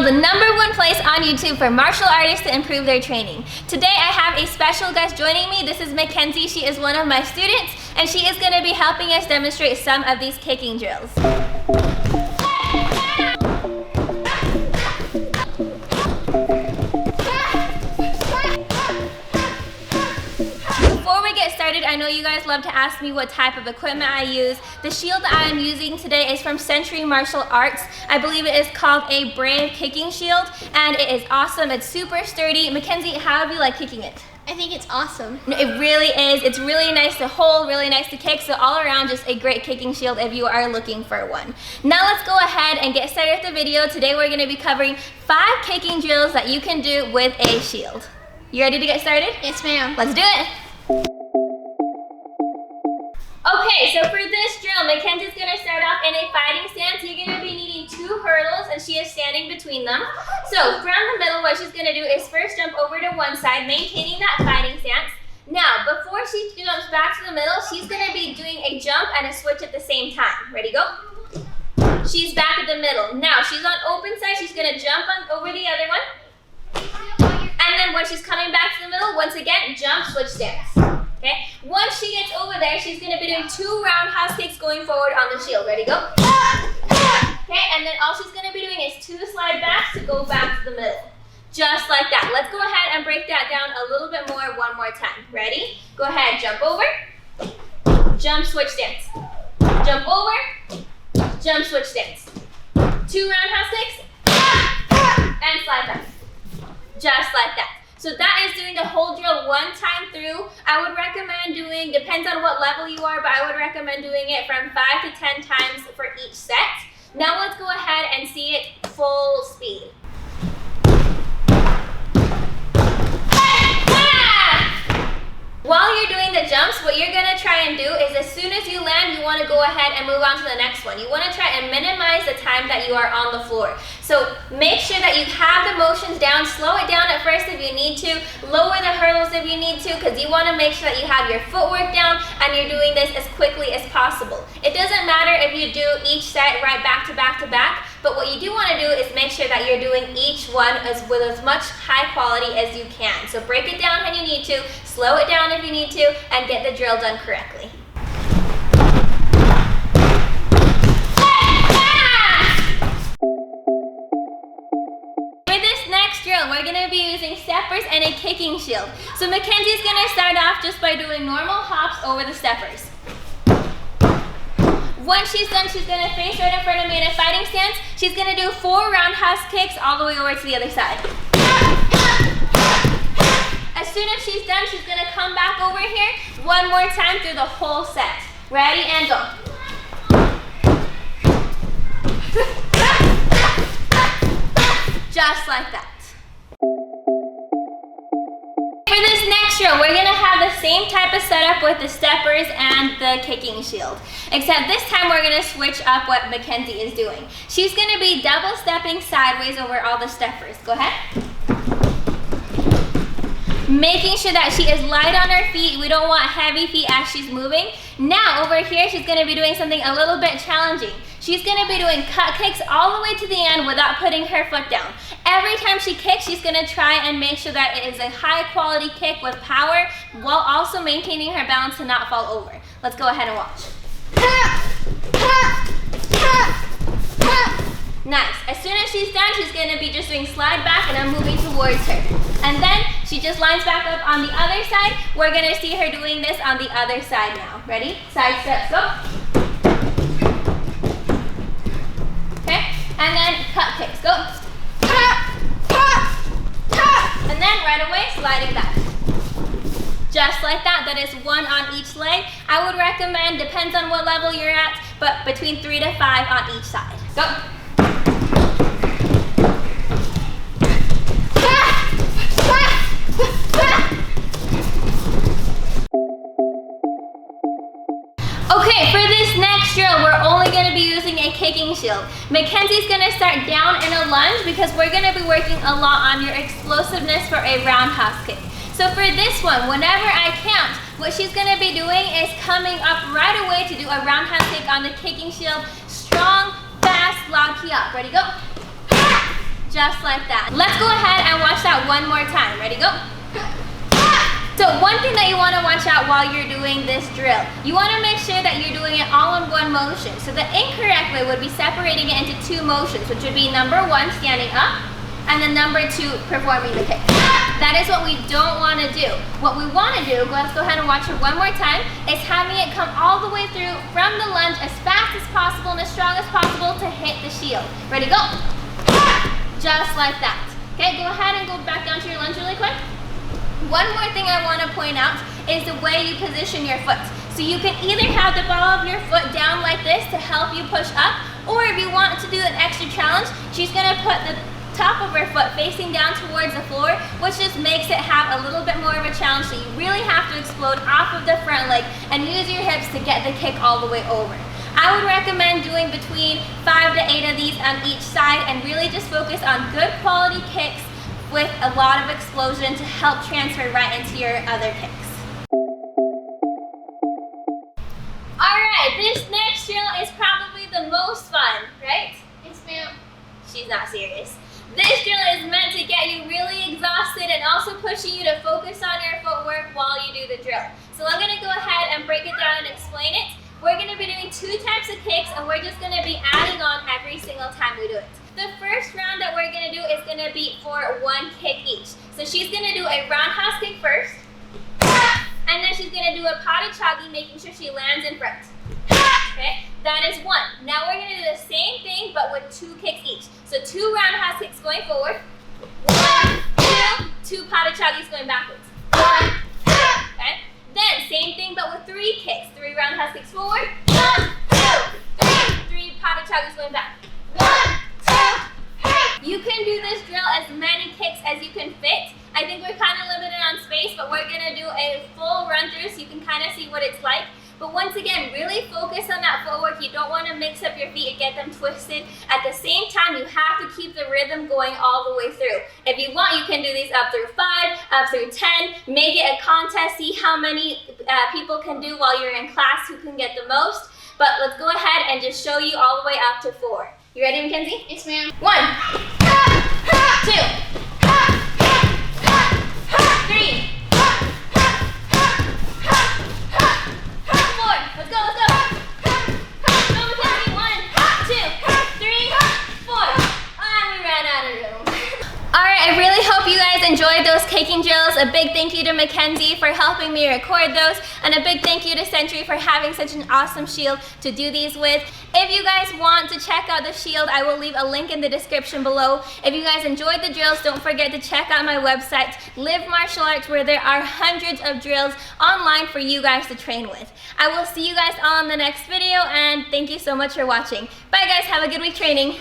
the #1 place on YouTube for martial artists to improve their training. Today I have a special guest joining me. This is Mackenzie. She is one of my students and she is going to be helping us demonstrate some of these kicking drills. I know you guys love to ask me what type of equipment I use. The shield that I am using today is from Samery Martial Arts. I believe it is called a Brave kicking shield and it is awesome. It's super sturdy. Mackenzie, how do you like kicking it? I think it's awesome. It really is. It's really nice to hold, really nice to kick, so all around just a great kicking shield if you are looking for one. Now let's go ahead and get started with the video. Today we're going to be covering 5 kicking drills that you can do with a shield. You ready to get started? Yes, ma'am. Let's do it. Okay, so for this drill, Mackenzie's going to start off in a fighting stance. You're going to be needing 2 hurdles and she is standing between them. So from the middle, what she's going to do is first jump over to one side, maintaining that fighting stance. Now, before she jumps back to the middle, she's going to be doing a jump and a switch at the same time. Ready, go? She's back at the middle. Now, she's on open side. She's going to jump on over the other one. And then when she's coming back to the middle, once again, jump, switch stance. Okay. Once she gets over there, she's going to be doing 2 roundhouse kicks going forward on the shield. Ready, go? Okay, and then all she's going to be doing is 2 slide backs to go back to the middle. Just like that. Let's go ahead and break that down a little bit more one more time. Ready? Go ahead, jump over, jump, switch stance. Jump over, jump, switch stance. 2 roundhouse kicks, and slide back. Just like that. So that is doing the whole drill 1 time through. I would recommend doing, depends on what level you are, but I would recommend doing it from 5 to 10 times for each set. Now let's go ahead and see it full speed. While you're doing the jumps, what you're going to try and do is as soon as you land, you want to go ahead and move on to the next one. You want to try and minimize the time that you are on the floor. So make sure that you have the motions down. Slow it down at first if you need to. Lower the hurdles if you need to, because you want to make sure that you have your footwork down and you're doing this as quickly as possible. It doesn't matter if you do each set right back to back to back, but what you do want to do is make sure that you're doing each one with as much high quality as you can. So break it down when you need to, slow it down if you need to, and get the drill done correctly. For this next drill, we're going to be using steppers and a kicking shield. So Mackenzie's going to start off just by doing normal hops over the steppers. Once she's done, she's going to face right in front of me in a fighting stance. She's going to do 4 roundhouse kicks all the way over to the other side. As soon as she's done, she's going to come back over here 1 more time through the whole set. Ready, and go. Just like that. For this next drill, we're going to have the same type of setup with the steppers and the kicking shield. Except this time we're going to switch up what Mackenzie is doing. She's going to be double stepping sideways over all the steppers. Go ahead. Making sure that she is light on her feet. We don't want heavy feet as she's moving. Now over here, she's going to be doing something a little bit challenging. She's going to be doing cut kicks all the way to the end without putting her foot down. Every time she kicks, she's going to try and make sure that it is a high quality kick with power while also maintaining her balance to not fall over. Let's go ahead and watch. Nice. As soon as she's done, she's going to be just doing slide back and I'm moving towards her. And then she just lines back up on the other side. We're going to see her doing this on the other side now. Ready? Side steps, go. Okay. And then cut kicks, go. And then right away, sliding back. Just like that. That is 1 on each leg. I would recommend, depends on what level you're at, but between 3 to 5 on each side. Go. Okay, for this next drill, we're only going to be using a kicking shield. Mackenzie's going to start down in a lunge because we're going to be working a lot on your explosiveness for a roundhouse kick. So for this one, whenever I count, what she's going to be doing is coming up right away to do a roundhouse kick on the kicking shield. Strong, fast, loud key up. Ready, go. just like that. Let's go ahead and watch that one more time. Ready, go. So one thing that you want to watch out while you're doing this drill, you want to make sure that you're doing it all in one motion. So the incorrect way would be separating it into two motions, which would be number one, standing up, and then number two, performing the kick. That is what we don't want to do. What we want to do, let's go ahead and watch it one more time, is having it come all the way through from the lunge as fast as possible and as strong as possible to hit the shield. Ready, go. Just like that. Okay, go ahead and go back down to your lunge really quick. One more thing I want to point out is the way you position your foot. So you can either have the ball of your foot down like this to help you push up, or if you want to do an extra challenge, she's going to put the top of her foot facing down towards the floor, which just makes it have a little bit more of a challenge. So you really have to explode off of the front leg and use your hips to get the kick all the way over. I would recommend doing between 5 to 8 of these on each side and really just focus on good quality kicks with a lot of explosion to help transfer right into your other kicks. Alright, this next drill is probably the most fun, right? Yes, ma'am. She's not serious. This drill is meant to get you really exhausted and also pushing you to focus on your footwork while you do the drill. So I'm going to go ahead and break it down and explain it. We're going to be doing 2 types of kicks and we're just going to be adding on every single time we do it. The first round that we're going to do is going to be for 1 kick each. So she's going to do a roundhouse kick first, and then she's going to do a paduchagi, making sure she lands in front. Okay, that is 1. Now we're going to do the same thing, but with 2 kicks each. So 2 roundhouse kicks going forward, 1, 2, 2 paduchagis going backwards. 1, 2. Okay, then same thing, but with 3 kicks. 3 roundhouse kicks forward, 1, 2, 3, 3 paduchagis going back. 1, 2, 3. You can do this drill as many kicks as you can fit. I think we're kind of limited on space, but we're going to do a full run through so you can kind of see what it's like. But once again, really focus on that footwork. You don't want to mix up your feet and get them twisted. At the same time, you have to keep the rhythm going all the way through. If you want, you can do these up through 5, up through 10. Make it a contest. See how many people can do while you're in class, who can get the most. But let's go ahead and just show you all the way up to 4. You ready, Mackenzie? Yes, ma'am. 1, 2, 3, 4. Let's go, let's go. Go, Mackenzie. 1, 2, 3, 4. And we ran out of room. Alright, I really hope you guys enjoyed those kicking drills. A big thank you to Mackenzie for helping me record those, and a big thank you to Century for having such an awesome shield to do these with. If you guys want to check out the shield, I will leave a link in the description below. If you guys enjoyed the drills, don't forget to check out my website, Live Martial Arts, where there are hundreds of drills online for you guys to train with. I will see you guys all in the next video, and thank you so much for watching. Bye guys, have a good week training.